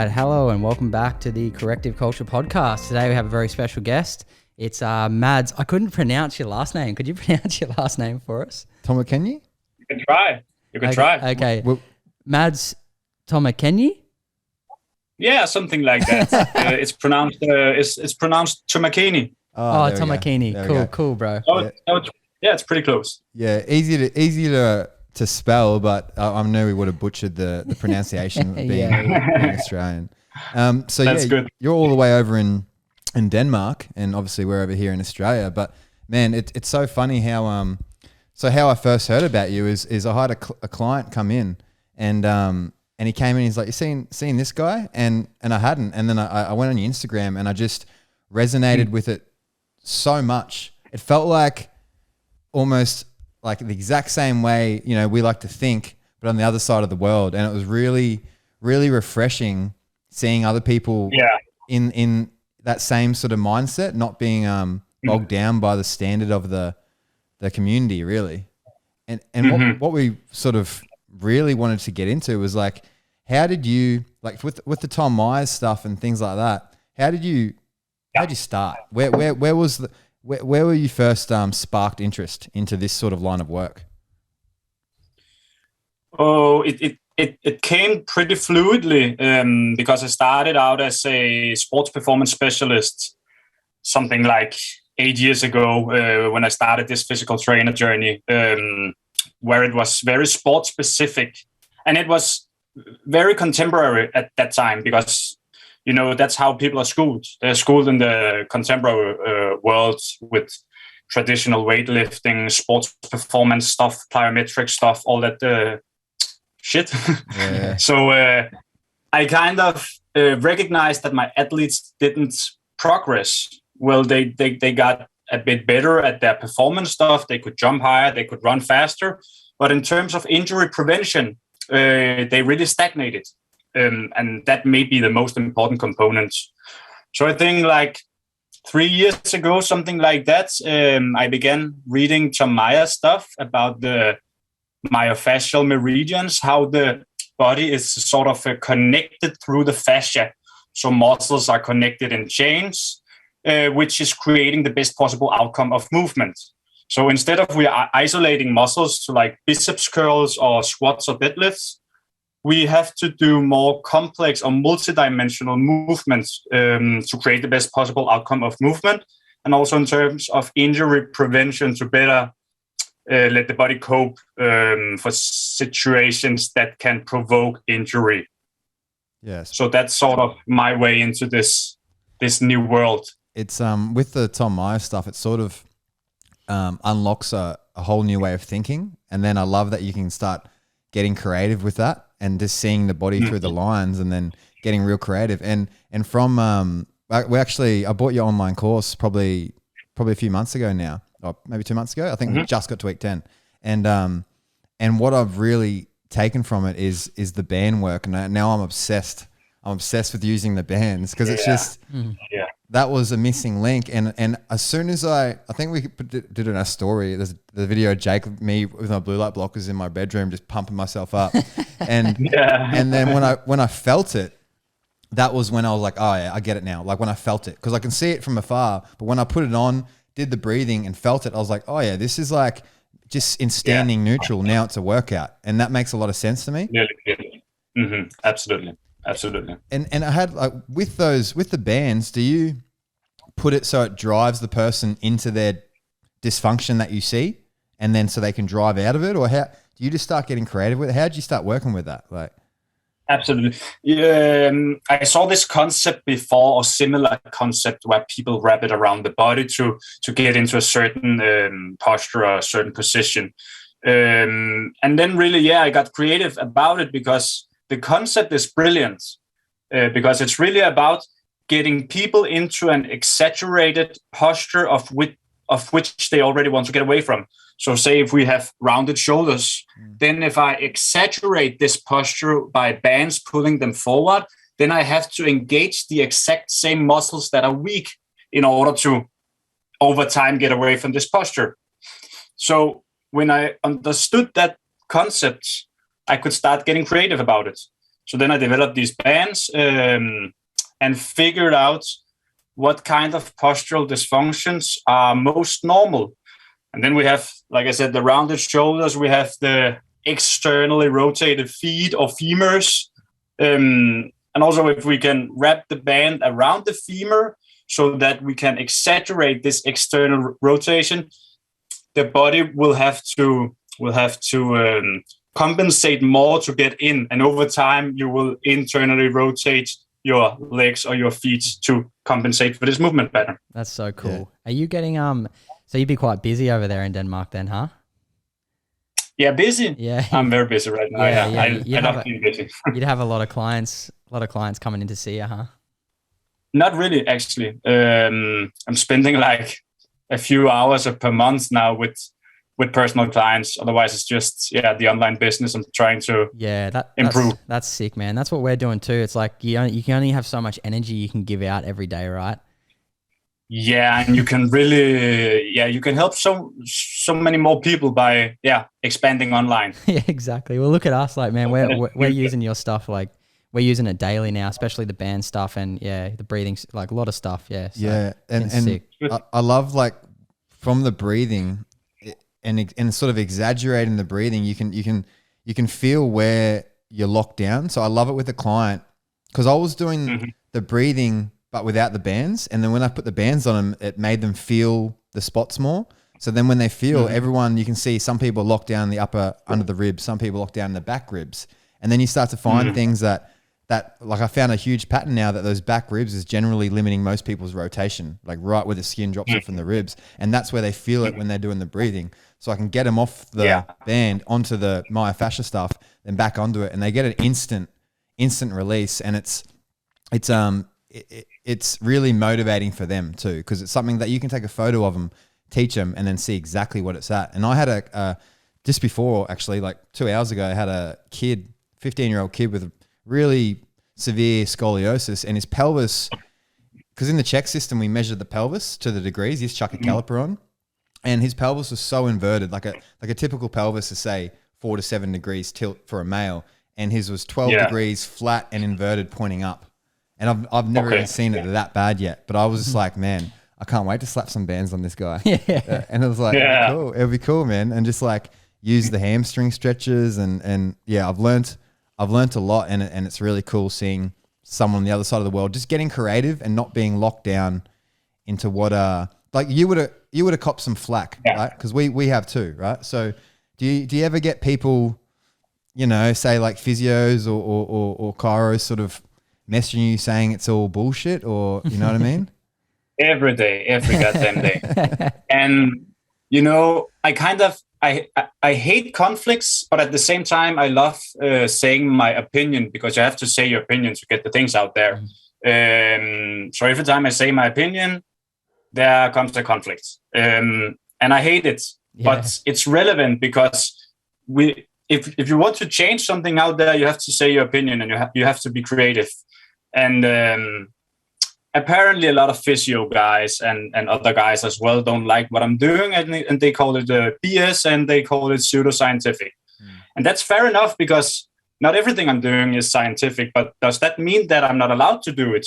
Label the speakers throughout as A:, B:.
A: right, hello and welcome back to the Corrective Culture Podcast. Today we have a very special guest. It's Mads. I couldn't pronounce your last name. Could you pronounce your last name for us?
B: Tomakenyi?
C: You can try.
A: Okay. Mads Tomakenyi?
C: Yeah, something like that. It's pronounced Tomakenyi.
A: Oh, Tomakenyi. Cool, bro.
C: It's pretty close.
B: Yeah, easy to spell, but I knew we would have butchered the pronunciation of being Australian. So
C: that's good.
B: You're all the way over in Denmark, and obviously we're over here in Australia. But man, it's so funny how I first heard about you is I had a client come in and he came in. He's like, "You seen this guy?" And I hadn't. And then I went on your Instagram and I just resonated with it so much. It felt like almost like the exact same way, we like to think, but on the other side of the world. And it was really, really refreshing seeing other people in that same sort of mindset, not being bogged down by the standard of the community, really. And what we sort of really wanted to get into was like, how did you, like with the Tom Myers stuff and things like that, how'd you start? Where were you first sparked interest into this sort of line of work?
C: Oh, it came pretty fluidly because I started out as a sports performance specialist something like 8 years ago when I started this physical trainer journey, where it was very sport specific, and it was very contemporary at that time because that's how people are schooled. They're schooled in the contemporary world with traditional weightlifting, sports performance stuff, plyometric stuff, all that shit. Yeah. So I kind of recognized that my athletes didn't progress. Well, they got a bit better at their performance stuff. They could jump higher, they could run faster. But in terms of injury prevention, they really stagnated. And that may be the most important component. So I think like 3 years ago, something like that, I began reading Tom Myers stuff about the myofascial meridians, how the body is sort of connected through the fascia. So muscles are connected in chains, which is creating the best possible outcome of movement. So instead of we are isolating muscles to like biceps curls or squats or deadlifts, we have to do more complex or multidimensional movements to create the best possible outcome of movement, and also in terms of injury prevention to better let the body cope for situations that can provoke injury.
B: Yes.
C: So that's sort of my way into this new world.
B: It's with the Tom Myers stuff, it sort of unlocks a whole new way of thinking, and then I love that you can start getting creative with that and just seeing the body through the lines and then getting real creative. And from I bought your online course probably a few months ago now, or maybe 2 months ago. I think we just got to week 10. And what I've really taken from it is the band work. And now I'm obsessed. I'm obsessed with using the bands because it's just that was a missing link. And as soon as I think we did it in our story. There's the video of Jake, me with my blue light blockers in my bedroom, just pumping myself up. And then when I felt it, that was when I was like, oh yeah, I get it now. Like when I felt it, because I can see it from afar, but when I put it on, did the breathing and felt it, I was like, oh yeah, this is like just in standing neutral. Now it's a workout, and that makes a lot of sense to me.
C: Yeah, absolutely.
B: And I had like with the bands, do you put it so it drives the person into their dysfunction that you see, and then so they can drive out of it, or how do you just start getting creative with it? How did you start working with that? Like,
C: absolutely. I saw this concept before, or similar concept, where people wrap it around the body to get into a certain posture or a certain position. And then really, I got creative about it because the concept is brilliant. Because it's really about getting people into an exaggerated posture of which they already want to get away from. So say if we have rounded shoulders, then if I exaggerate this posture by bands pulling them forward, then I have to engage the exact same muscles that are weak in order to, over time, get away from this posture. So when I understood that concept, I could start getting creative about it. So then I developed these bands and figured out what kind of postural dysfunctions are most normal. And then we have, like I said, the rounded shoulders. We have the externally rotated feet or femurs. And also if we can wrap the band around the femur so that we can exaggerate this external rotation, the body will have to compensate more to get in. And over time, you will internally rotate your legs or your feet to compensate for this movement pattern.
A: That's so cool. Yeah. Are you getting so you'd be quite busy over there in Denmark then, huh?
C: Yeah, busy.
A: Yeah,
C: I'm very busy right now. Yeah. I love being busy.
A: You'd have a lot of clients coming in to see you, huh?
C: Not really, actually. I'm spending like a few hours per month now with personal clients. Otherwise, it's just the online business I'm trying to improve.
A: That's sick, man. That's what we're doing too. It's like you can only have so much energy you can give out every day, right?
C: Yeah, and you can really, you can help so many more people by expanding online.
A: Yeah, exactly. Well, look at us, like, man, we're using your stuff, like we're using it daily now, especially the band stuff and the breathing, like a lot of stuff. Yeah. So
B: and sick. I love like from the breathing and sort of exaggerating the breathing, you can feel where you're locked down. So I love it with a client because I was doing the breathing but without the bands. And then when I put the bands on them, it made them feel the spots more. So then when they feel everyone, you can see some people lock down the upper under the ribs, some people lock down the back ribs. And then you start to find things that like I found a huge pattern now that those back ribs is generally limiting most people's rotation, like right where the skin drops off from the ribs. And that's where they feel it when they're doing the breathing. So I can get them off the band onto the myofascia stuff, then back onto it. And they get an instant release. And it's really motivating for them too, because it's something that you can take a photo of them, teach them, and then see exactly what it's at. And I had just before, actually, like 2 hours ago, I had a kid, 15-year-old kid with really severe scoliosis, and his pelvis, because in the check system, we measured the pelvis to the degrees. You just chuck a caliper on, and his pelvis was so inverted, like a typical pelvis is, say, 4 to 7 degrees tilt for a male, and his was 12 degrees flat and inverted pointing up. And I've never even seen it that bad yet. But I was just like, man, I can't wait to slap some bands on this guy. And it was like, cool. It'll be cool, man. And just like use the hamstring stretches and I've learnt a lot, and it's really cool seeing someone on the other side of the world just getting creative and not being locked down into what like you would have copped some flack, right? Because we have too, right? So do you ever get people, say like physios or chiros sort of messaging you saying it's all bullshit, or you know what I mean?
C: Every day, every goddamn day. And I hate conflicts, but at the same time, I love saying my opinion, because you have to say your opinion to get the things out there. So every time I say my opinion, there comes a conflict, and I hate it. But it's relevant because if you want to change something out there, you have to say your opinion, and you have to be creative. And apparently a lot of physio guys and other guys as well don't like what I'm doing, and they call it BS, and they call it pseudoscientific. And that's fair enough, because not everything I'm doing is scientific, but does that mean that I'm not allowed to do it?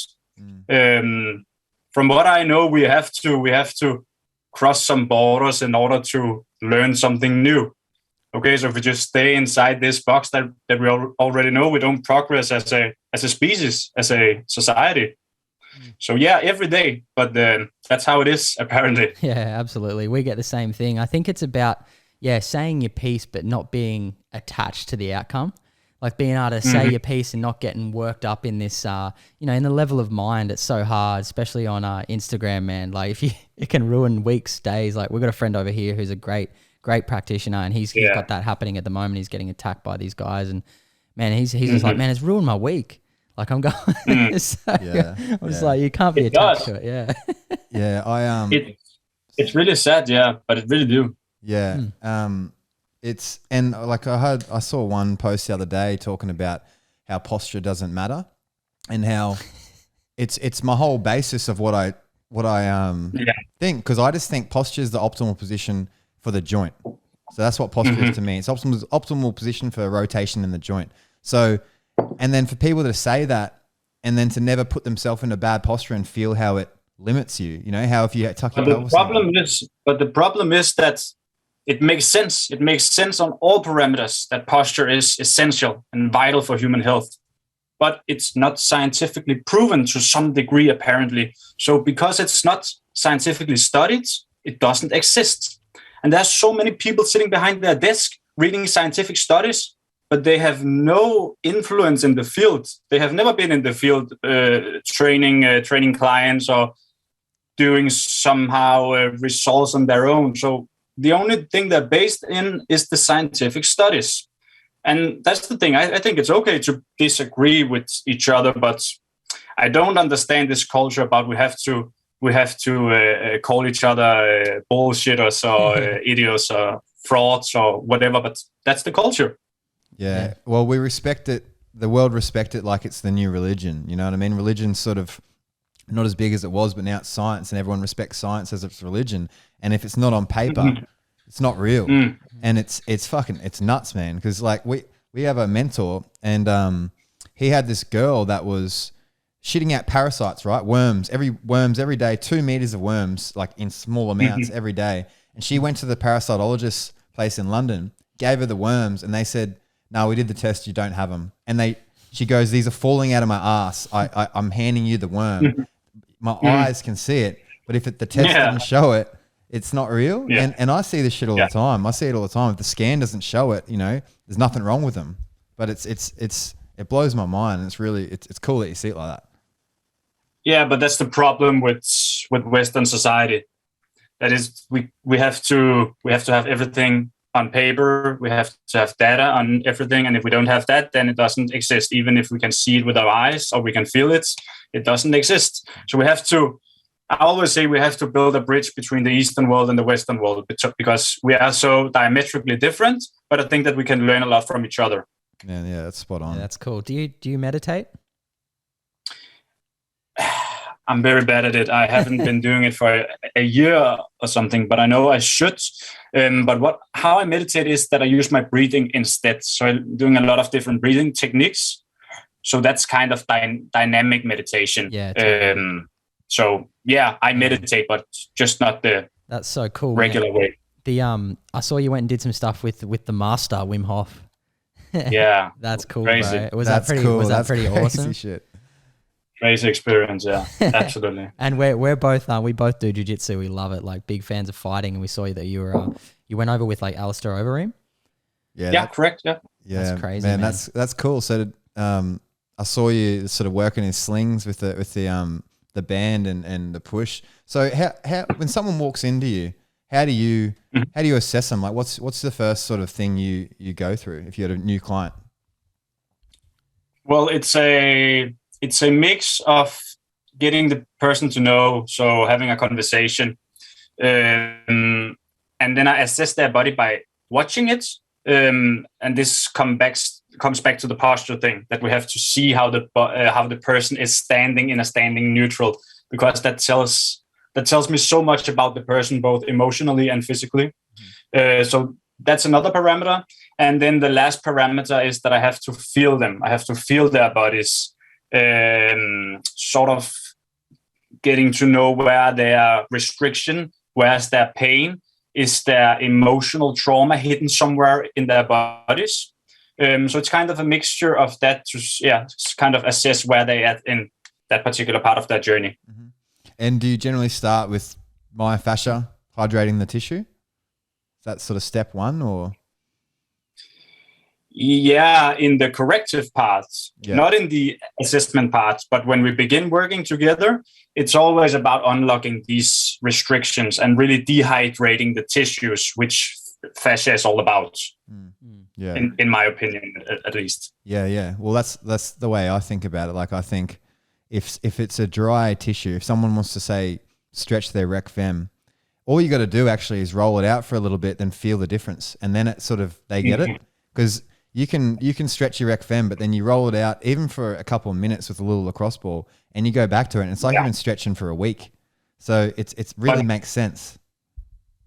C: From what I know, we have to cross some borders in order to learn something new. Okay, so if we just stay inside this box that we already know, we don't progress as a species, as a society. So every day, but that's how it is, apparently.
A: Yeah, absolutely. We get the same thing. I think it's about saying your piece, but not being attached to the outcome. Like being able to say your piece and not getting worked up in this, in the level of mind. It's so hard, especially on Instagram, man. Like it can ruin weeks, days. Like we've got a friend over here who's a great practitioner, and he's got that happening at the moment. He's getting attacked by these guys, and man, he's just like, man, it's ruined my week. Like I'm going, I'm just like, you can't be attached to it. Yeah.
C: It's really sad. Yeah. But it really do.
B: Yeah. It's, and like I saw one post the other day talking about how posture doesn't matter, and how it's my whole basis of what I think. Cause I just think posture is the optimal position for the joint. So that's what posture is to me. It's optimal position for rotation in the joint. So And then for people to say that and then to never put themselves in a bad posture and feel how it limits you, you know, how if you tuck your pelvis.
C: But the problem is that it makes sense. It makes sense on all parameters that posture is essential and vital for human health. But it's not scientifically proven to some degree, apparently. So because it's not scientifically studied, it doesn't exist. And there's so many people sitting behind their desk reading scientific studies, but they have no influence in the field. They have never been in the field training clients or doing somehow results on their own. So the only thing they're based in is the scientific studies. And that's the thing. I think it's okay to disagree with each other, but I don't understand this culture about we have to call each other bullshitters or idiots or frauds or whatever. But that's the culture.
B: Yeah. Well, we respect it. The world respect it like it's the new religion. You know what I mean? Religion's sort of not as big as it was, but now it's science, and everyone respects science as it's religion. And if it's not on paper, it's not real. And it's nuts, man. Because like we have a mentor, and he had this girl that was shitting out parasites, right? Worms every day, 2 meters of worms, like in small amounts every day. And she went to the parasitologist place in London, gave her the worms, and they said, "No, we did the test. You don't have them." And she goes, "These are falling out of my ass. I'm handing you the worm. My eyes can see it, but if the test didn't show it, it's not real." And I see this shit all the time. I see it all the time. If the scan doesn't show it, you know, there's nothing wrong with them. But it blows my mind. And it's cool that you see it like that.
C: Yeah, but that's the problem with Western society. That is, we have to have everything on paper. We have to have data on everything, and if we don't have that, then it doesn't exist. Even if we can see it with our eyes or we can feel it, it doesn't exist. So we have to. I always say we have to build a bridge between the Eastern world and the Western world because we are so diametrically different. But I think that we can learn a lot from each other.
B: Yeah, that's spot on.
A: Yeah, that's cool. Do you meditate?
C: I'm very bad at it. I haven't been doing it for a year or something, but I know I should. But how I meditate is that I use my breathing instead. So I'm doing a lot of different breathing techniques. So that's kind of dynamic meditation.
A: Yeah. Totally.
C: So yeah, I meditate, but just not the
A: that's so cool
C: regular way.
A: I saw you went and did some stuff with the master Wim Hof.
C: Yeah,
A: that's cool,
C: crazy.
A: Bro. Was that pretty awesome?
B: Shit.
C: Crazy experience, yeah, absolutely.
A: And we're both we both do jiu-jitsu. We love it. Like big fans of fighting, and we saw that you went over with like Alistair Overeem.
C: Yeah, correct. Yeah,
B: that's crazy, man. That's cool. So I saw you sort of working in slings with the band and the push. So how when someone walks into you, how do you assess them? Like what's the first sort of thing you go through if you had a new client?
C: Well, it's a mix of getting the person to know, so having a conversation, and then I assess their body by watching it, and this comes back to the posture thing, that we have to see how the person is standing in a standing neutral, because that tells me so much about the person, both emotionally and physically. So that's another parameter. And then the last parameter is that I have to feel them. I have to feel their bodies, sort of getting to know where their restriction, where's their pain, is there emotional trauma hidden somewhere in their bodies. So it's kind of a mixture of that to kind of assess where they at in that particular part of their journey.
B: Mm-hmm. And do you generally start with myofascia, hydrating the tissue? Is that sort of step one, or?
C: Yeah, in the corrective parts, not in the assessment parts. But when we begin working together, it's always about unlocking these restrictions and really dehydrating the tissues, which fascia is all about.
B: Yeah,
C: in my opinion, at least.
B: Yeah. Well, that's the way I think about it. Like I think if it's a dry tissue, if someone wants to say stretch their rec fem, all you got to do actually is roll it out for a little bit, then feel the difference, and then it sort of they get it, because you can stretch your rec fem, but then you roll it out even for a couple of minutes with a little lacrosse ball, and you go back to it, and it's like you've been stretching for a week. So it's really makes sense.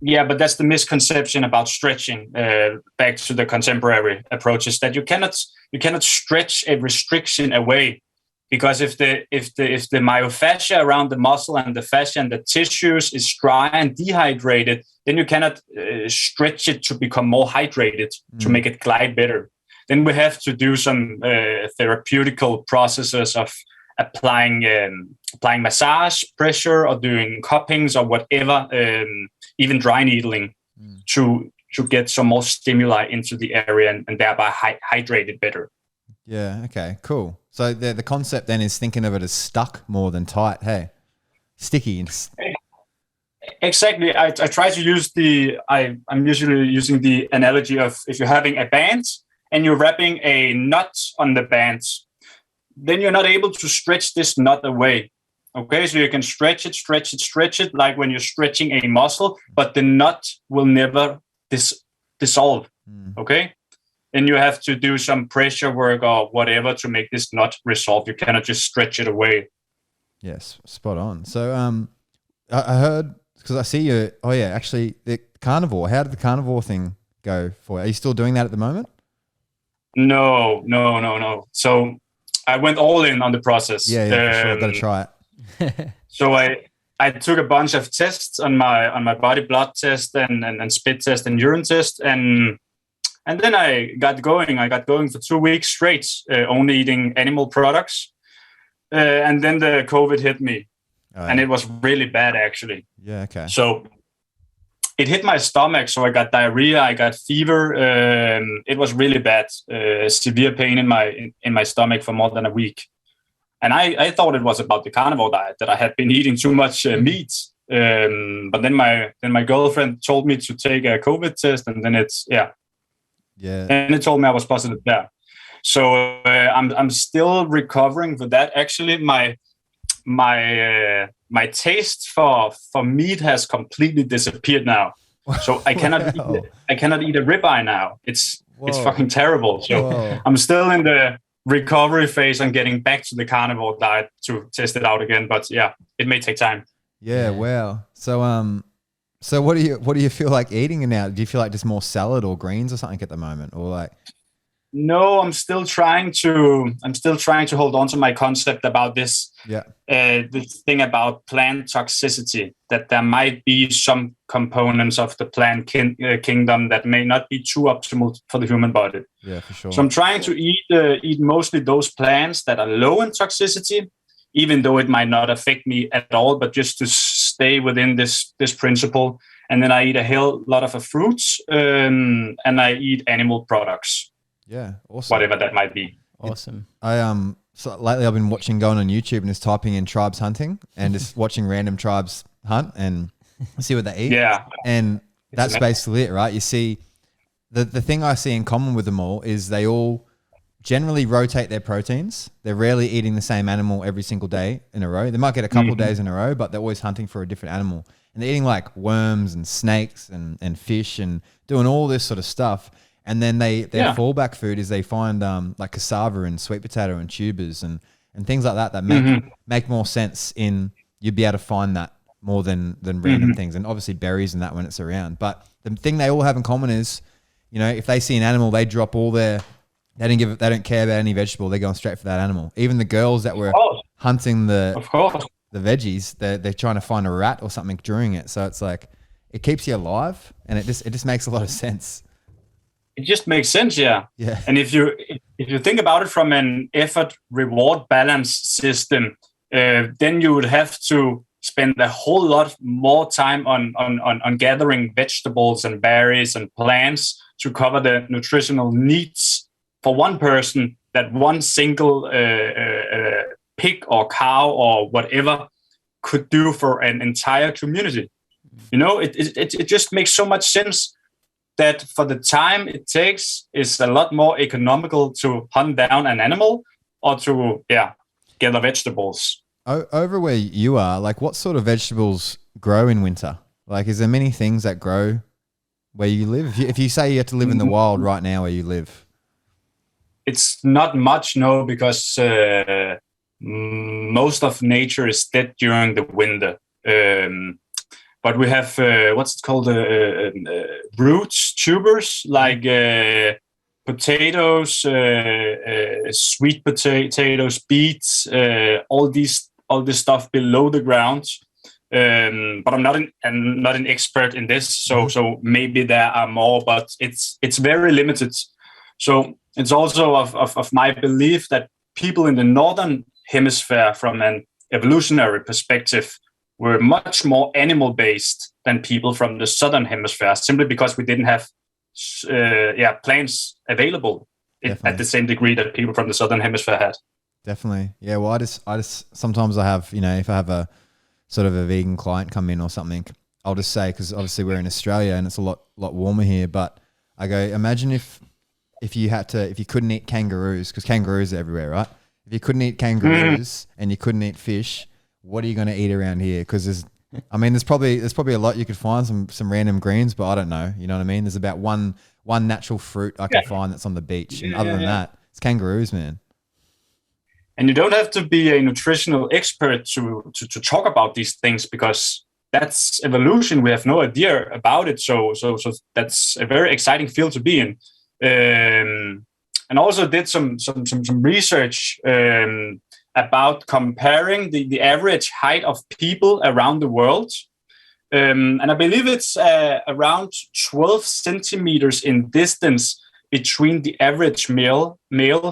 C: Yeah, but that's the misconception about stretching. Back to the contemporary approaches, that you cannot stretch a restriction away, because if the myofascia around the muscle and the fascia and the tissues is dry and dehydrated, then you cannot stretch it to become more hydrated to make it glide better. Then we have to do some therapeutical processes of applying massage pressure or doing cuppings or whatever, even dry needling to get some more stimuli into the area and thereby hydrate it better.
B: Yeah. Okay. Cool. So the concept then is thinking of it as stuck more than tight. Hey, sticky.
C: Exactly. I try to use I'm usually using the analogy of, if you're having a band and you're wrapping a nut on the band, then you're not able to stretch this knot away. Okay, so you can stretch it, like when you're stretching a muscle, but the knot will never dissolve. Okay, then you have to do some pressure work or whatever to make this knot resolve. You cannot just stretch it away.
B: Yes, spot on. So I heard, because I see you. Oh yeah, actually, the carnivore. How did the carnivore thing go for you? Are you still doing that at the moment?
C: No. So I went all in on the process.
B: Yeah, for sure. Got to try it.
C: So I took a bunch of tests on my body, blood test and spit test and urine test, and then I got going. I got going for 2 weeks straight, only eating animal products, and then the COVID hit me, and it was really bad actually.
B: Yeah. Okay.
C: So it hit my stomach, so I got diarrhea, I got fever. It was really bad, severe pain in my stomach for more than a week. And I thought it was about the carnivore diet, that I had been eating too much meat. But then my girlfriend told me to take a COVID test, and then and it told me I was positive there. So I'm still recovering for that. Actually, my taste for meat has completely disappeared now. So I cannot eat a ribeye now. It's fucking terrible. So I'm still in the recovery phase and getting back to the carnivore diet to test it out again. But yeah, it may take time.
B: Yeah. Wow. So what do you feel like eating now? Do you feel like just more salad or greens or something at the moment, or like?
C: No, I'm still trying to hold on to my concept about this.
B: Yeah.
C: This thing about plant toxicity, that there might be some components of the plant kingdom that may not be too optimal for the human body.
B: Yeah, for sure.
C: So I'm trying to eat mostly those plants that are low in toxicity, even though it might not affect me at all, but just to stay within this principle. And then I eat a lot of fruits, and I eat animal products.
B: Yeah, awesome.
C: Whatever that might be.
A: Awesome.
B: So lately I've been going on YouTube and just typing in tribes hunting and just watching random tribes hunt and see what they eat.
C: Yeah.
B: And that's basically it, right? You see, the thing I see in common with them all is they all generally rotate their proteins. They're rarely eating the same animal every single day in a row. They might get a couple days in a row, but they're always hunting for a different animal. And they're eating like worms and snakes and fish and doing all this sort of stuff. And then their fallback food is they find like cassava and sweet potato and tubers and things like that make more sense you'd be able to find that more than random things. And obviously berries and that when it's around. But the thing they all have in common is, if they see an animal, they drop all they don't care about any vegetable. They're going straight for that animal. Even the girls that were hunting the veggies, they're trying to find a rat or something during it. So it's like, it keeps you alive and it just makes a lot of sense.
C: It just makes sense, yeah.
B: Yeah.
C: And if you think about it from an effort-reward balance system, then you would have to spend a whole lot more time on gathering vegetables and berries and plants to cover the nutritional needs for one person that one single pig or cow or whatever could do for an entire community. It just makes so much sense that for the time it takes, it's a lot more economical to hunt down an animal or to gather vegetables.
B: Over where you are, like what sort of vegetables grow in winter? Like, is there many things that grow where you live? If you say you have to live in the wild right now where you live.
C: It's not much, no, because most of nature is dead during the winter. but we have what's it called, roots, tubers, like potatoes, sweet potatoes, beets, all this stuff below the ground. But I'm not an expert in this, so maybe there are more, but it's very limited. So it's also of my belief that people in the northern hemisphere, from an evolutionary perspective, were much more animal-based than people from the southern hemisphere, simply because we didn't have plants available at the same degree that people from the southern hemisphere had.
B: Definitely. Yeah. Well, I just sometimes I have, if I have a sort of a vegan client come in or something, I'll just say, because obviously we're in Australia and it's a lot warmer here, but I go, imagine if you couldn't eat kangaroos, because kangaroos are everywhere, right? If you couldn't eat kangaroos and you couldn't eat fish, what are you going to eat around here? Because there's probably a lot you could find, some random greens, but I don't know. You know what I mean? There's about one natural fruit I can find that's on the beach, and other than that, it's kangaroos, man.
C: And you don't have to be a nutritional expert to talk about these things, because that's evolution. We have no idea about it, so that's a very exciting field to be in. And also did some research about comparing the average height of people around the world. And I believe it's around 12 centimeters in distance between the average male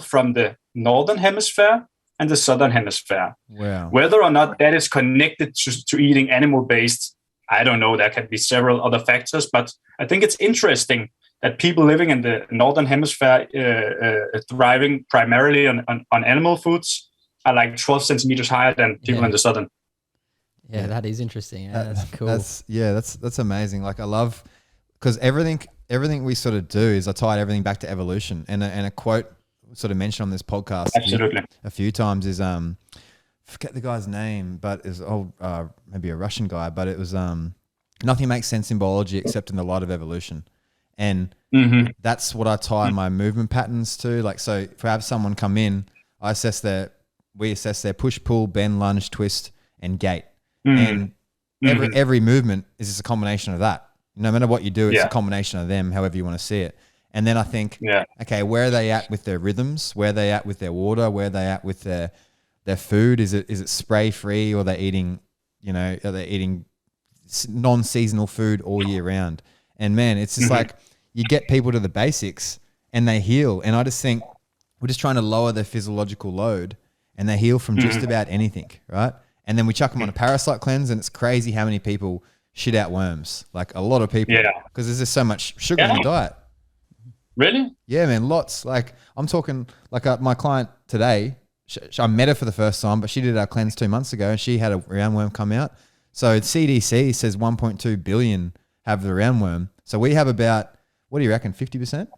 C: from the northern hemisphere and the southern hemisphere.
B: Wow.
C: Whether or not that is connected to eating animal-based, I don't know. There can be several other factors, but I think it's interesting that people living in the northern hemisphere, thriving primarily on animal foods, are like 12 centimeters higher than people in the southern.
A: Yeah, that is interesting. Yeah, that's cool.
B: That's amazing. Like, I love, because everything we sort of do is I tie everything back to evolution. And a quote sort of mentioned on this podcast a few times is forget the guy's name, but is maybe a Russian guy, but it was nothing makes sense in biology except in the light of evolution. And that's what I tie my movement patterns to. Like, so if I have someone come in, we assess their push, pull, bend, lunge, twist, and gait. And every movement is just a combination of that. No matter what you do, it's a combination of them, however you want to see it. And then I think, okay, where are they at with their rhythms? Where are they at with their water? Where are they at with their food? Is it spray free, or are they eating non-seasonal food all year round? And man, it's just like, you get people to the basics and they heal. And I just think we're just trying to lower their physiological load, and they heal from just about anything, right? And then we chuck them on a parasite cleanse, and it's crazy how many people shit out worms. Like, a lot of people, because there's just so much sugar in the diet.
C: Really?
B: Yeah, man, lots. Like, I'm talking, like my client today, I met her for the first time, but she did our cleanse 2 months ago, and she had a roundworm come out. So CDC says 1.2 billion have the roundworm. So we have about, what do you reckon, 50%?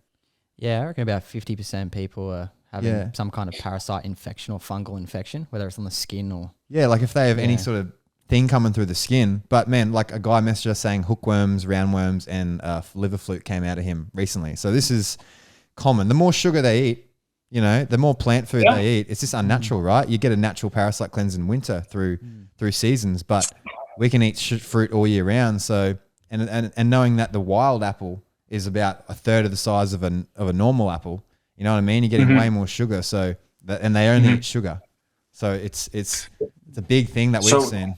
A: Yeah, I reckon about 50% people are having some kind of parasite infection or fungal infection, whether it's on the skin or...
B: Yeah, like if they have any sort of thing coming through the skin. But man, like a guy messaged us saying hookworms, roundworms, and liver fluke came out of him recently. So this is common. The more sugar they eat, the more plant food they eat, it's just unnatural, right? You get a natural parasite cleanse in winter through seasons, but we can eat fruit all year round. So, and knowing that the wild apple is about a third of the size of a normal apple, you know what I mean? You're getting way more sugar. So and they only eat sugar. So it's a big thing that we've seen.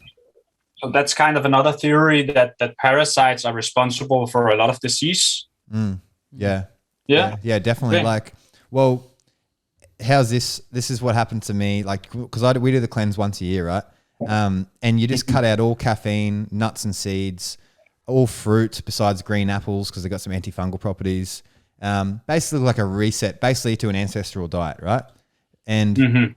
C: So that's kind of another theory that parasites are responsible for a lot of disease.
B: Yeah, definitely. Yeah. Like, well, how's this? This is what happened to me. Like, because we do the cleanse once a year, right? And you just cut out all caffeine, nuts and seeds, all fruit besides green apples, because they've got some antifungal properties. Basically like a reset, basically to an ancestral diet, right? And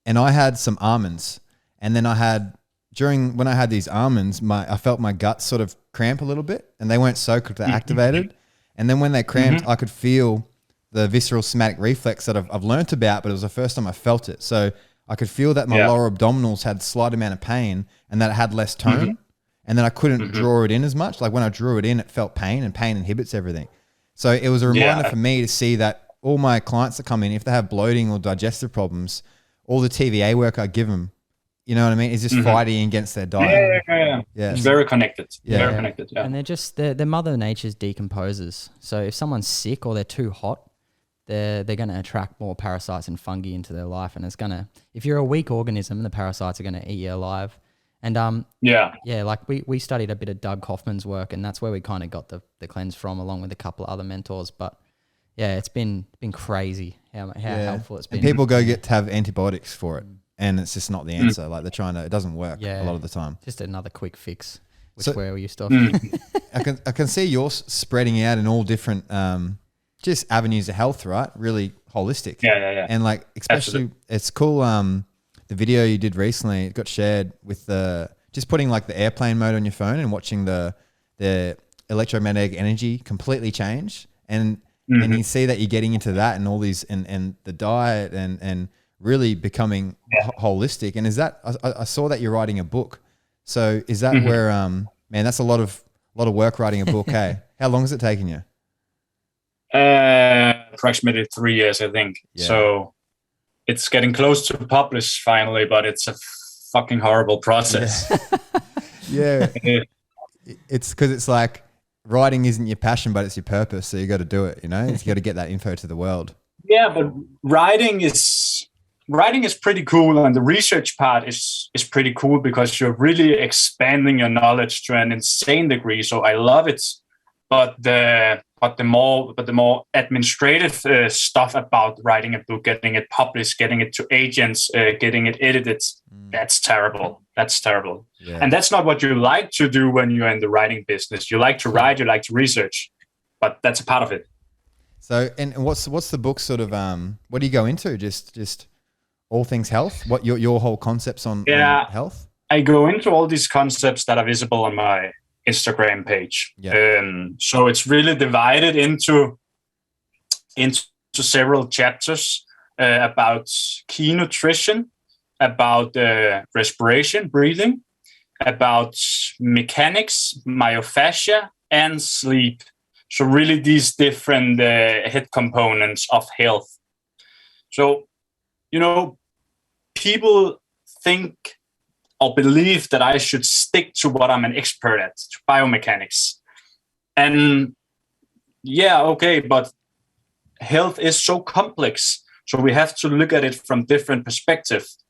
B: and I had some almonds, and then when I had these almonds, I felt my gut sort of cramp a little bit, and they weren't soaked, they're activated. And then when they cramped, I could feel the visceral somatic reflex that I've learnt about, but it was the first time I felt it. So I could feel that my lower abdominals had a slight amount of pain, and that it had less tone. And then I couldn't draw it in as much. Like when I drew it in, it felt pain, and pain inhibits everything. So it was a reminder for me to see that all my clients that come in, if they have bloating or digestive problems, all the TVA work I give them You know what I mean? Is just fighting against their diet.
C: Yeah. It's very connected.
B: Yeah.
C: Very connected. Yeah.
A: And they're Mother Nature's decomposers. So if someone's sick or they're too hot, they're going to attract more parasites and fungi into their life, and it's going to, if you're a weak organism, the parasites are going to eat you alive. And like we studied a bit of Doug Kaufman's work, and that's where we kind of got the cleanse from, along with a couple of other mentors. But yeah, it's been crazy how helpful it's been.
B: And people go to have antibiotics for it, and it's just not the answer. Like they're trying to, it doesn't work a lot of the time.
A: Just another quick fix, where you stop.
B: I can see yours spreading out in all different just avenues of health, right? Really holistic.
C: Yeah.
B: And like, especially, absolutely. It's cool. The video you did recently, it got shared with just putting like the airplane mode on your phone and watching the electromagnetic energy completely change. And you see that you're getting into that and all these, and the diet and really becoming holistic. And is that, I saw that you're writing a book. So is that where, man, that's a lot of work writing a book. Hey, how long has it taken you?
C: Approximately 3 years, I think. Yeah. So it's getting close to publish finally, but it's a fucking horrible process.
B: Yeah. It's because it's like writing isn't your passion, but it's your purpose. So you got to do it, you know, you got to get that info to the world.
C: Yeah, but writing is pretty cool. And the research part is pretty cool because you're really expanding your knowledge to an insane degree. So I love it. But the more administrative stuff about writing a book, getting it published, getting it to agents, getting it edited, that's terrible. That's terrible. Yeah. And that's not what you like to do when you're in the writing business. You like to write, you like to research, but that's a part of it.
B: So, and what's the book sort of, what do you go into? Just all things health? What your whole concepts on health?
C: I go into all these concepts that are visible on my Instagram page. Yeah. So it's really divided into several chapters about key nutrition, about respiration, breathing, about mechanics, myofascia, and sleep. So really these different head components of health. So, you know, people think or believe that I should stick to what I'm an expert at, to biomechanics. And yeah, okay, but health is so complex. So we have to look at it from different perspectives.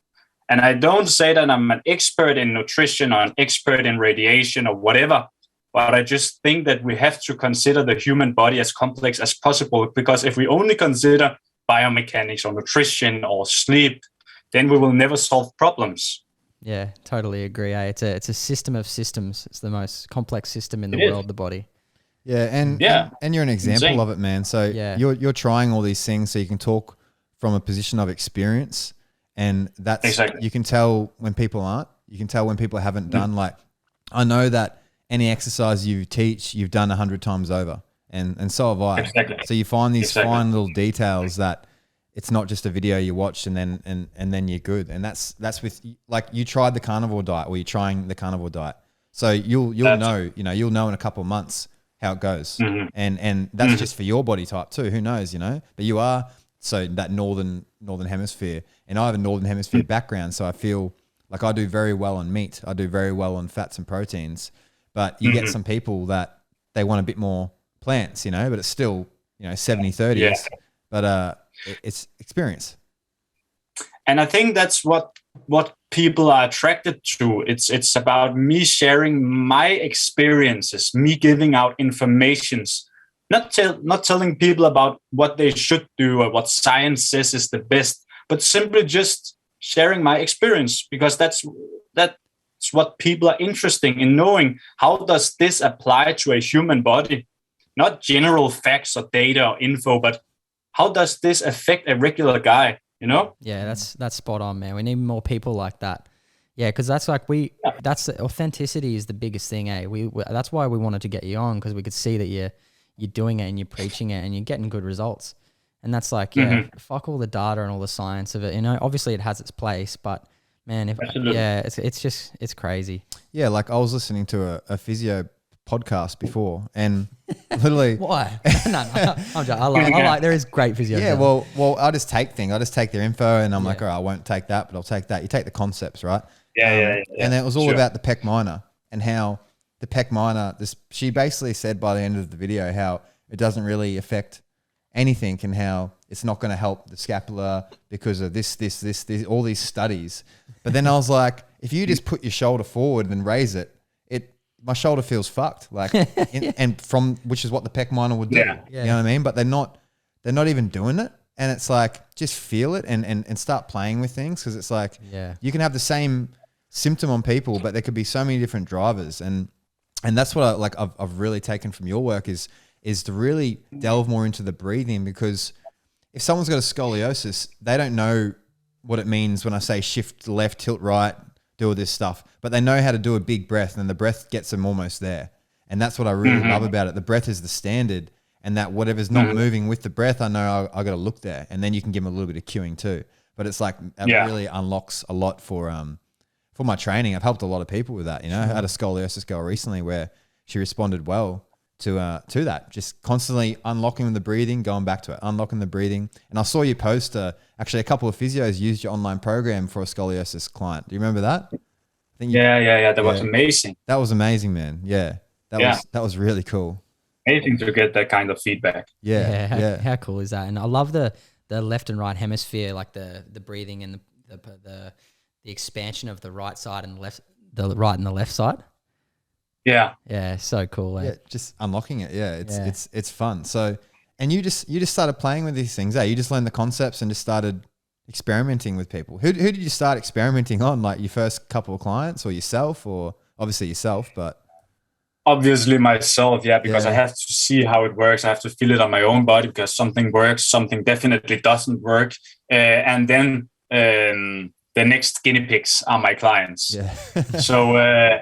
C: And I don't say that I'm an expert in nutrition or an expert in radiation or whatever, but I just think that we have to consider the human body as complex as possible, because if we only consider biomechanics or nutrition or sleep, then we will never solve problems.
A: Yeah, totally agree. It's a system of systems. It's the most complex system in the world, the body.
B: Yeah, and you're an example of it, man. So you're trying all these things so you can talk from a position of experience, and that's you can tell when people aren't. You can tell when people haven't done. Like, I know that any exercise you teach, you've done 100 times over, and so have I.
C: Exactly.
B: So you find these fine little details that it's not just a video you watch and then you're good. And that's with, like, you tried the carnivore diet, or you're trying the carnivore diet. So you'll know in a couple of months how it goes. And that's just for your body type too. Who knows, you know, but you are, so that northern hemisphere, and I have a northern hemisphere background. So I feel like I do very well on meat. I do very well on fats and proteins, but you get some people that they want a bit more plants, you know, but it's still, you know, 70-30. Yeah. But, it's experience.
C: And I think that's what people are attracted to. It's about me sharing my experiences, me giving out informations, not telling people about what they should do or what science says is the best, but simply just sharing my experience, because that's what people are interested in knowing. How does this apply to a human body? Not general facts or data or info, but how does this affect a regular guy, you know?
A: Yeah, that's spot on, man. We need more people like that. Yeah, because that's like that's the authenticity is the biggest thing, eh? That's why we wanted to get you on, because we could see that you're doing it and you're preaching it and you're getting good results. And that's like, fuck all the data and all the science of it. You know, obviously it has its place, but man, it's crazy. Yeah,
B: like I was listening to a physio podcast before, and literally
A: why? No, I'm joking. I like there is great physio.
B: Yeah, well, I just take their info, and I'm like, all right, I won't take that, but I'll take that. You take the concepts, right? And it was all about the pec minor and how the pec minor, she basically said by the end of the video how it doesn't really affect anything and how it's not going to help the scapula because of this, all these studies. But then I was like, if you just put your shoulder forward and raise it, my shoulder feels fucked. Like, which is what the pec minor would do.
C: Yeah.
B: You know what I mean? But they're not even doing it. And it's like, just feel it and start playing with things. Cause it's like, you can have the same symptom on people, but there could be so many different drivers. And that's what I've really taken from your work is to really delve more into the breathing, because if someone's got a scoliosis, they don't know what it means when I say shift left, tilt right, do all this stuff, but they know how to do a big breath, and the breath gets them almost there. And that's what I really love about it. The breath is the standard, and that whatever's not moving with the breath, I know I got to look there, and then you can give them a little bit of cueing too. But it's like it really unlocks a lot for my training. I've helped a lot of people with that. You know, I had a scoliosis girl recently where she responded well to that, just constantly unlocking the breathing, going back to it, unlocking the breathing. And I saw you post actually a couple of physios used your online program for a scoliosis client. Do you remember that? I think
C: that was amazing.
B: That was amazing, man. Yeah, that was really cool.
C: Amazing to get that kind of feedback.
B: Yeah.
A: How cool is that? And I love the left and right hemisphere, like the breathing and the expansion of the right side and the right and the left side. Yeah, so cool. Eh?
B: Yeah, just unlocking it. Yeah, it's fun. So, and you just started playing with these things. You just learned the concepts and just started experimenting with people. Who did you start experimenting on? Like your first couple of clients, or yourself, or obviously yourself, but
C: obviously myself. Yeah, because I have to see how it works. I have to feel it on my own body, because something works, something definitely doesn't work, and then the next guinea pigs are my clients.
B: Yeah.
C: So.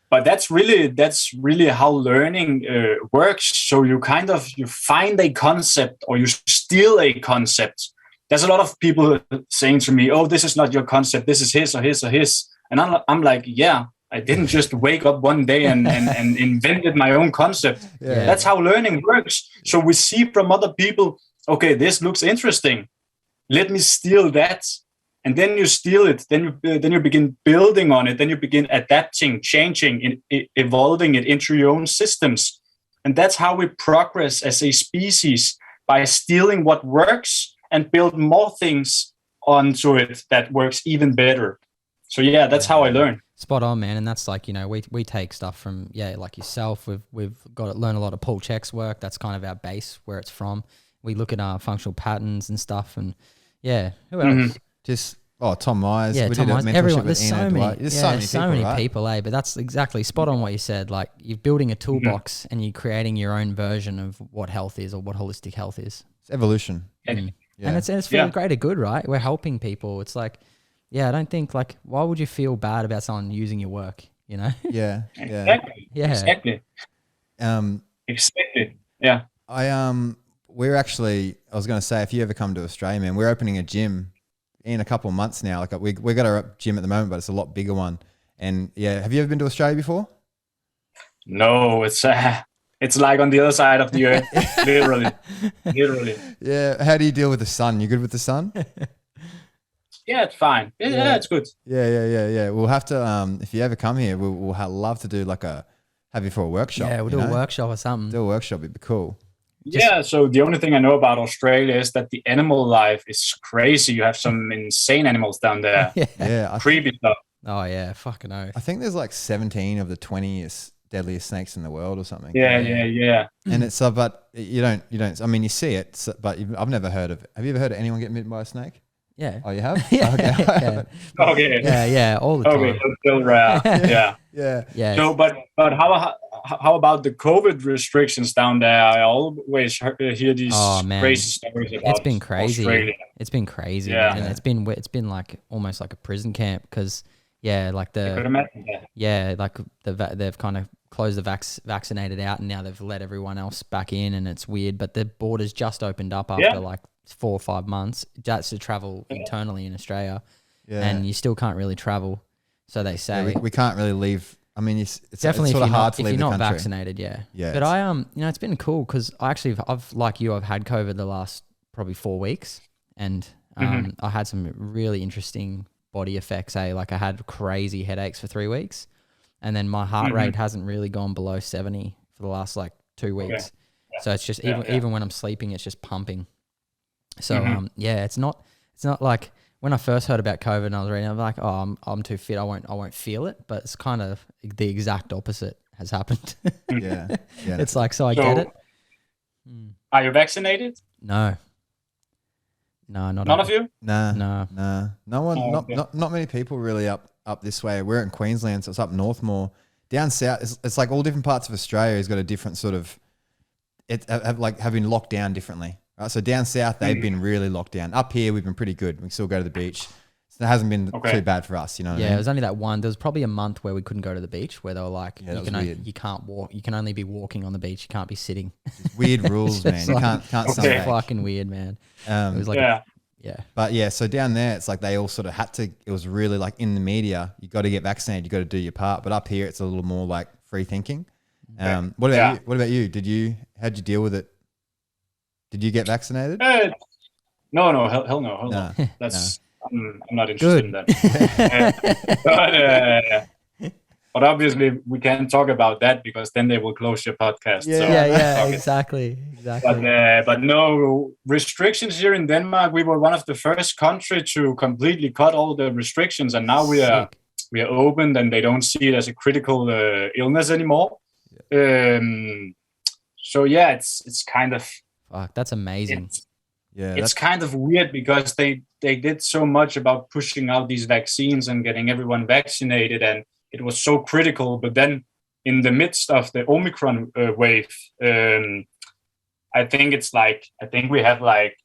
C: But that's really how learning works. So you find a concept, or you steal a concept. There's a lot of people saying to me, "Oh, this is not your concept. This is his or his or his." And I'm like, "Yeah, I didn't just wake up one day and invented my own concept.
B: Yeah.
C: That's how learning works." So we see from other people, okay, this looks interesting. Let me steal that. And then you steal it. Then you begin building on it. Then you begin adapting, changing, evolving it into your own systems. And that's how we progress as a species, by stealing what works and build more things onto it that works even better. So that's how I learn.
A: Spot on, man. And that's like, you know, we take stuff from like yourself. We've got to learn a lot of Paul Check's work. That's kind of our base, where it's from. We look at our functional patterns and stuff. And who else?
B: Just Tom Myers.
A: Yeah,
B: we
A: Tom
B: did a
A: Myers.
B: mentorship
A: Everyone.
B: with
A: There's so
B: Ian
A: many.
B: Dwight. There's so many people, right?
A: But that's exactly spot on what you said. Like, you're building a toolbox and you're creating your own version of what health is, or what holistic health is.
B: It's evolution.
A: And it's for the greater good, right? We're helping people. It's like, I don't think, like, why would you feel bad about someone using your work? You know?
B: Yeah.
C: Exactly.
A: Yeah.
C: Exactly. Yeah.
B: I was going to say, if you ever come to Australia, man, we're opening a gym in a couple of months now. Like we got our gym at the moment, but it's a lot bigger one. And have you ever been to Australia before?
C: No, it's like on the other side of the earth, literally.
B: Yeah. How do you deal with the sun? You good with the sun?
C: Yeah, it's fine. Yeah, it's good.
B: Yeah. We'll have to, if you ever come here, we'll love to do have you for a workshop.
A: Yeah, we'll do a workshop or something.
B: Do a workshop. It'd be cool.
C: So the only thing I know about Australia is that the animal life is crazy. You have some insane animals down there. Creepy stuff.
A: Oh yeah, fucking oath.
B: I think there's like 17 of the 20th deadliest snakes in the world or something.
C: Yeah.
B: And it's but you don't. I mean, you see it, but I've never heard of. Have you ever heard of anyone get bitten by a snake?
A: Yeah.
B: Oh, you have?
C: Okay.
A: Yeah, all the time.
C: Okay, so still rare.
B: Yeah.
C: So, but how about the COVID restrictions down there? I always hear these crazy stories about.
A: It's been crazy.
C: Australia.
A: It's been crazy.
C: Yeah.
A: And it's been like almost like a prison camp, because like
C: I could imagine that.
A: like they've kind of closed the vaccinated out, and now they've let everyone else back in, and it's weird. But the borders just opened up after like 4 or 5 months. That's to travel internally in Australia, and you still can't really travel. So they say
B: we can't really leave. I mean, it's
A: definitely
B: sort of hard to
A: if
B: leave
A: you're
B: the
A: not
B: country.
A: vaccinated. Yeah.
B: But
A: it's been cool, because I've like you, I've had COVID the last probably 4 weeks, and I had some really interesting body effects. Like I had crazy headaches for 3 weeks, and then my heart rate hasn't really gone below 70 for the last like 2 weeks.
C: Okay. Yeah.
A: So it's just even when I'm sleeping, it's just pumping. So it's not like when I first heard about COVID and I was reading, I'm like, oh, I'm too fit, I won't feel it. But it's kind of the exact opposite has happened.
B: Yeah.
A: It's like, so I get it.
C: Are you vaccinated?
A: No, not
C: None of you?
B: Nah. No one.
C: Oh, okay.
B: Not many people really up this way. We're in Queensland, so it's up north more. Down south, it's like all different parts of Australia has got a different sort of. Have been locked down differently. Right? So down south, they've been really locked down. Up here, we've been pretty good. We can still go to the beach. So it hasn't been too bad for us, you know what I mean?
A: It was only that one. There was probably a month where we couldn't go to the beach, where they were like, you can't walk. You can only be walking on the beach. You can't be sitting.
B: Just weird rules, man. You can't sunbathe.
A: Fucking weird, man. It was like,
B: But yeah, so down there, it's like they all sort of had to, it was really like in the media, you got to get vaccinated, you got to do your part. But up here, it's a little more like free thinking. What about you? What about you? How'd you deal with it? Did you get vaccinated?
C: No, hell no. That's I'm not interested in that. But obviously we can't talk about that because then they will close your podcast.
A: Exactly.
C: But no restrictions here in Denmark. We were one of the first country to completely cut all the restrictions, and now we are open, and they don't see it as a critical illness anymore. So yeah, it's kind of.
A: Fuck, that's amazing.
C: It's kind of weird because they did so much about pushing out these vaccines and getting everyone vaccinated, and it was so critical. But then in the midst of the Omicron wave, I think we have like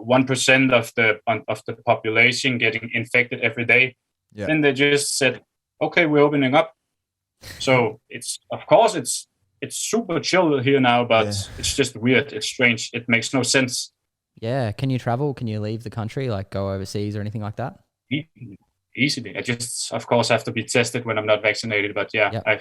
C: 1% of the population getting infected every day. Yeah. Then they just said, okay, we're opening up. So it's super chill here now, but it's just weird. It's strange. It makes no sense.
A: Yeah. Can you travel? Can you leave the country, like go overseas or anything like that?
C: Easily. I just, of course, have to be tested when I'm not vaccinated. But I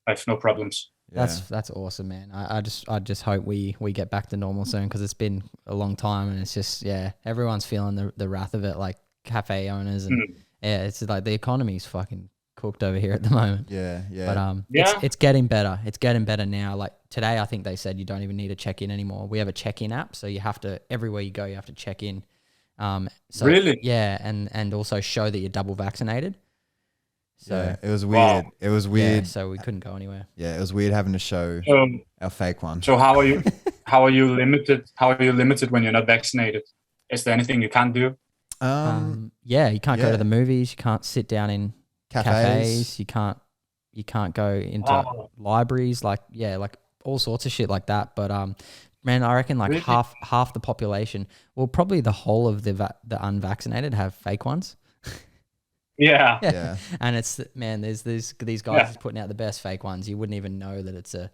C: have no problems.
A: Yeah. That's awesome, man. I just hope we get back to normal soon, because it's been a long time, and it's just everyone's feeling the wrath of it, like cafe owners, and it's like the economy's fucking cooked over here at the moment. But it's getting better. It's getting better now. Like today, I think they said you don't even need to check in anymore. We have a check-in app, so you have to, everywhere you go, you have to check in. So,
C: really?
A: Yeah, and also show that you're double vaccinated. So
B: it was weird. Wow. It was weird.
A: So we couldn't go anywhere.
B: Yeah, it was weird having to show our fake one.
C: So how are you? How are you limited? How are you limited when you're not vaccinated? Is there anything you can't do?
A: You can't go to the movies. You can't sit down in cafes. You can't go into libraries. Like all sorts of shit like that. But man, I reckon like really? half the population, well, probably the whole of the unvaccinated have fake ones.
C: Yeah.
A: And it's, man, there's these guys putting out the best fake ones. You wouldn't even know that it's that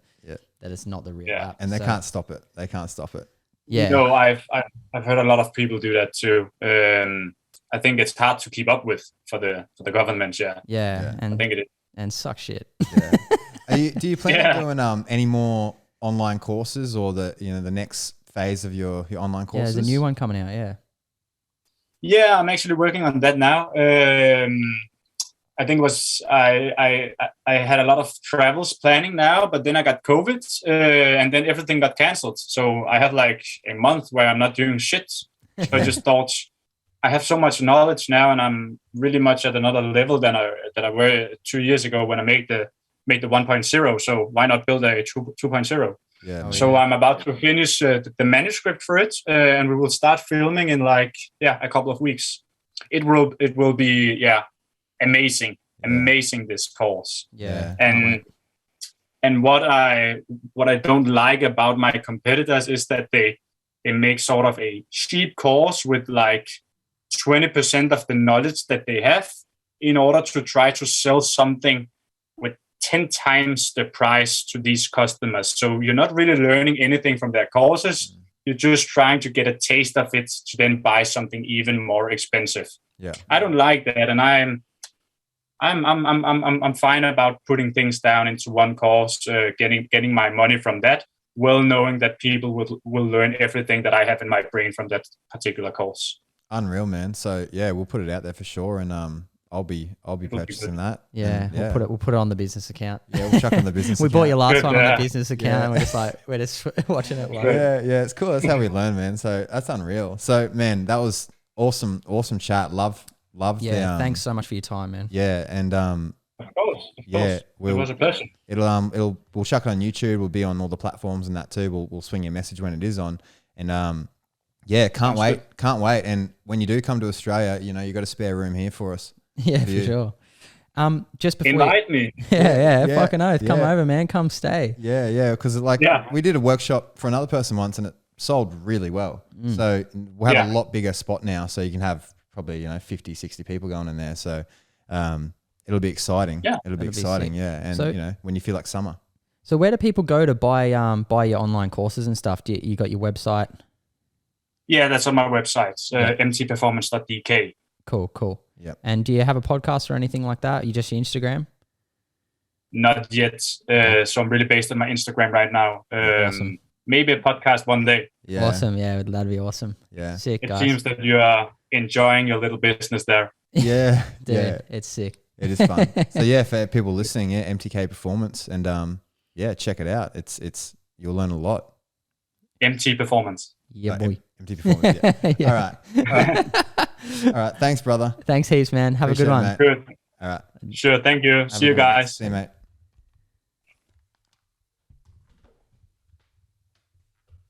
A: it's not the real app.
B: And they can't stop it.
C: Yeah. No, I've heard a lot of people do that too. I think it's hard to keep up with for the government.
A: Yeah. And
C: I think it is.
A: And suck shit.
B: Yeah. Do you plan on doing any more online courses, or the next phase of your online courses?
A: Yeah, there's a new one coming out.
C: Yeah, I'm actually working on that now. I think it was I had a lot of travels planning now, but then I got COVID, and then everything got canceled. So I had like a month where I'm not doing shit. So I just thought, I have so much knowledge now, and I'm really much at another level than I were 2 years ago when I made the 1.0. So why not build a 2.0?
B: Yeah.
C: I'm about to finish the manuscript for it, and we will start filming in a couple of weeks. It will be amazing this course.
A: Yeah.
C: And what I don't like about my competitors is that they make sort of a cheap course with like 20% of the knowledge that they have in order to try to sell something with 10 times the price to these customers. So you're not really learning anything from their courses. You're just trying to get a taste of it to then buy something even more expensive.
B: Yeah.
C: I don't like that, and I'm fine about putting things down into one course, getting my money from that, well knowing that people will learn everything that I have in my brain from that particular course.
B: Unreal, man. So yeah, we'll put it out there for sure, and I'll be purchasing that.
A: Yeah,
B: and,
A: we'll put it on the business account.
B: Yeah, we'll chuck on the business.
A: We
B: account.
A: bought your last one on
C: Yeah.
A: the business account. And we're just watching it live.
B: Yeah, it's cool. That's how we learn, man. So that's unreal. So man, that was awesome chat. Love.
A: Yeah,
B: the,
A: thanks so much for your time, man.
B: Yeah, and
C: Of course.
B: yeah,
C: It was a pleasure.
B: we'll chuck it on YouTube. We'll be on all the platforms and that too. We'll swing you a message when it is on, and yeah, can't wait. And when you do come to Australia, you know you got a spare room here for us.
A: Yeah, for sure. Just before
C: Invite me.
A: Yeah, fucking oath. Come
B: yeah.
A: over, man. Come stay.
B: Yeah, because we did a workshop for another person once, and it sold really well. So we'll have a lot bigger spot now, so you can have probably 50, 60 people going in there. So it'll be exciting.
C: Yeah,
B: it'll be exciting. Yeah, and
A: So-
B: when you feel like summer.
A: So where do people go to buy your online courses and stuff? You got your website?
C: Yeah, that's on my website, mtperformance.dk.
A: Cool.
B: Yep.
A: And do you have a podcast or anything like that? You just your Instagram?
C: Not yet. So I'm really based on my Instagram right now.
A: Awesome.
C: Maybe a podcast one day.
B: Yeah,
A: Awesome. Yeah, that'd be awesome.
B: Yeah,
A: Sick,
C: It
A: guys.
C: seems that you are enjoying your little business there.
B: yeah,
A: Dude,
B: yeah.
A: it's sick.
B: It is fun. So yeah, for people listening, yeah, MTK Performance, and yeah, check it out. It's you'll learn a lot.
C: MT Performance.
A: Yeah,
B: Uh,
A: boy.
B: MT Performance. Yeah.
A: Yeah.
B: All right. Thanks, brother.
A: Thanks heaps, man. Have
B: Appreciate
A: a good
B: it,
A: one.
B: mate.
C: Good.
B: All right.
C: Sure. Thank you.
B: Have
C: See
B: a
C: you
B: good one.
C: guys.
B: See you, mate.